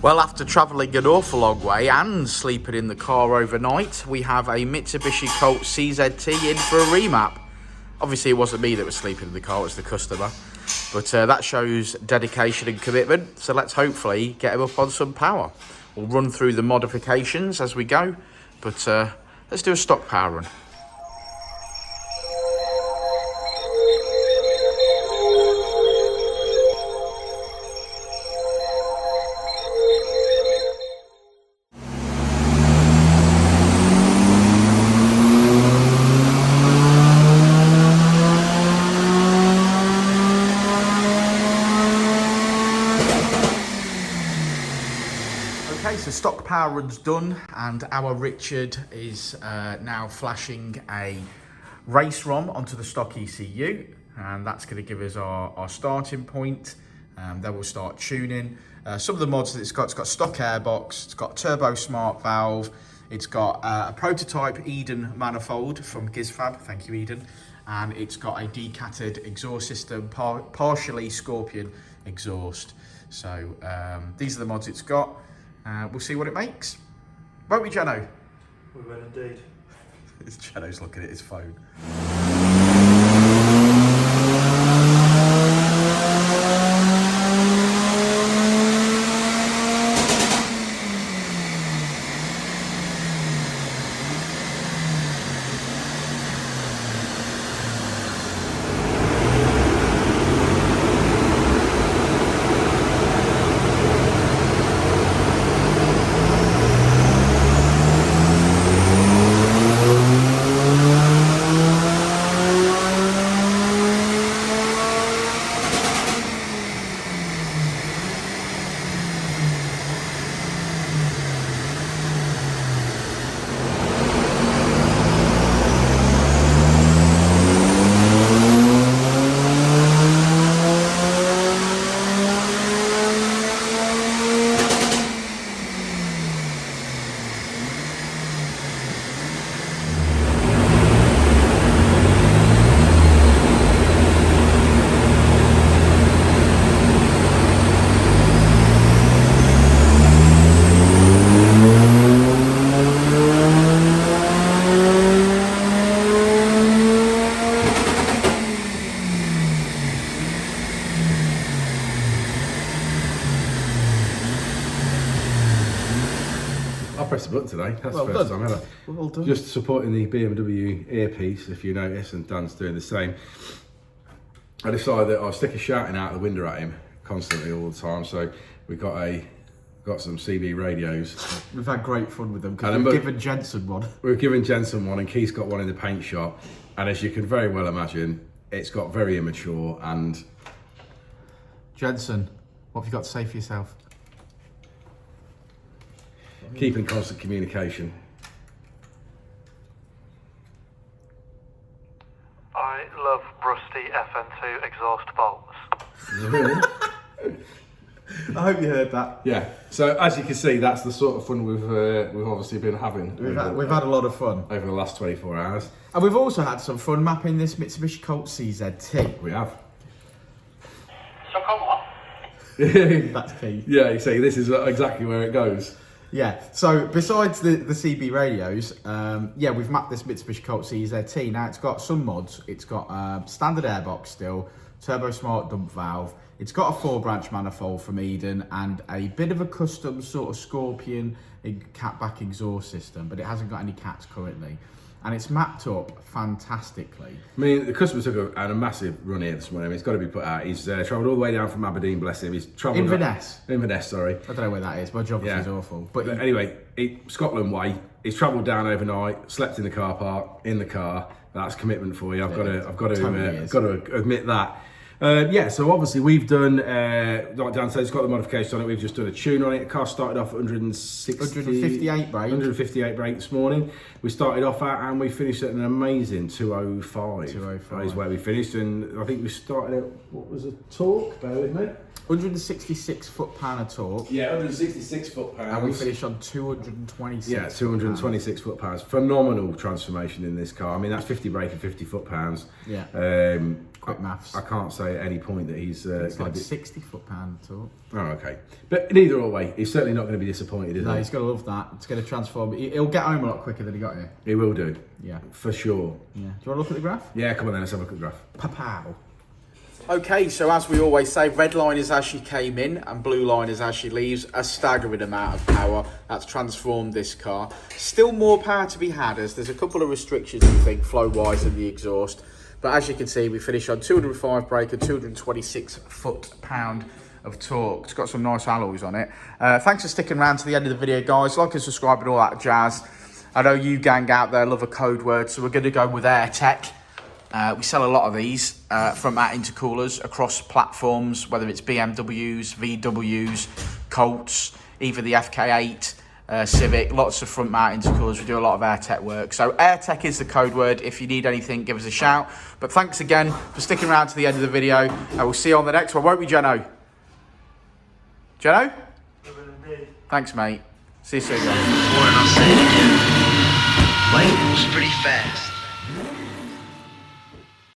Well, after travelling an awful long way and sleeping in the car overnight, we have a Mitsubishi Colt CZT in for a remap. Obviously, it wasn't me that was sleeping in the car, it was the customer. But that shows dedication and commitment, so let's hopefully get him up on some power. We'll run through the modifications as we go, but let's do a stock power run. Okay, so stock power run's done, and our Richard is now flashing a race ROM onto the stock ECU, and that's going to give us our starting point. Then we'll start tuning. Some of the mods that it's got stock airbox, it's got turbo smart valve, it's got a prototype Eden manifold from Gizfab, thank you Eden, and it's got a decatted exhaust system, partially Scorpion exhaust. So these are the mods it's got. We'll see what it makes. Won't we, Jeno? We will indeed. Jeno's looking at his phone. I pressed the button today, that's Well the first done. time ever. Well done. Just supporting the BMW earpiece, if you notice, and Dan's doing the same. I decided that I'll stick a shouting out the window at him constantly all the time, so we got some CB radios. We've had great fun with them, because And we've then- given Jensen one. We've given Jensen one, and Keith's got one in the paint shop, and as you can very well imagine, it's got very immature and... Jensen, what have you got to say for yourself? keep in constant communication. I love rusty FN2 exhaust bolts. I hope you heard that. Yeah, so as you can see, that's the sort of fun we've obviously been having. We've had a lot of fun. Over the last 24 hours. And we've also had some fun mapping this Mitsubishi Colt CZT. We have. So come on. That's key. Yeah, you see, this is exactly where it goes. Yeah, so besides the CB radios, yeah, we've mapped this Mitsubishi Colt CZT. Now, it's got some mods. It's got standard airbox still, turbo smart dump valve. It's got a 4-branch manifold from Eden and a bit of a custom sort of Scorpion catback exhaust system, but it hasn't got any cats currently. And it's mapped up fantastically. I mean, the customer took a massive run here this morning. I mean, it's got to be put out. He's travelled all the way down from Aberdeen, bless him. He's travelled... Inverness. Inverness, sorry. I don't know where that is. My geography is awful. But anyway, Scotland way. He's travelled down overnight, slept in the car park, in the car. That's commitment for you. I've got to admit that. Yeah, so obviously we've done, like Dan said, it's got the modification on it. We've just done a tune on it. The car started off at 158 brake. 158 brake this morning. We started off at and we finished at an amazing 205. 205. That is where we finished, and I think we started at, what was the torque? Bear with me. 166 foot-pound of torque. Yeah, 166 foot-pounds. And we finished on 226. Yeah, 226 foot-pounds. Phenomenal transformation in this car. I mean, that's 50 brake and 50 foot-pounds. Yeah. Quick maths. I can't say at any point that he's it's like 60 foot-pound torque. Oh, okay. But neither way, he's certainly not going to be disappointed, is he? No, he's going to love that. It's going to transform. He'll get home a lot quicker than he got here. He will do. Yeah. For sure. Yeah. Do you want to look at the graph? Yeah, come on then, let's have a look at the graph. Pa-pow. Okay, so as we always say, red line is as she came in and blue line is as she leaves. A staggering amount of power that's transformed this car. Still more power to be had, as there's a couple of restrictions, I think, flow-wise in the exhaust. But as you can see, we finished on 205 brake and 226 foot-pound of torque. It's got some nice alloys on it. Thanks for sticking around to the end of the video, guys. Like and subscribe and all that jazz. I know you gang out there love a code word, so we're going to go with Ecutek. We sell a lot of these front mount intercoolers across platforms, whether it's BMWs, VWs, Colts, either the FK8, Civic, lots of front mount intercoolers. We do a lot of Ecutek work. So Ecutek is the code word. If you need anything, give us a shout. But thanks again for sticking around to the end of the video. I will see you on the next one, won't we, Jono? Jono? Thanks, mate. See you soon, guys. I'll say it again. Life moves pretty fast.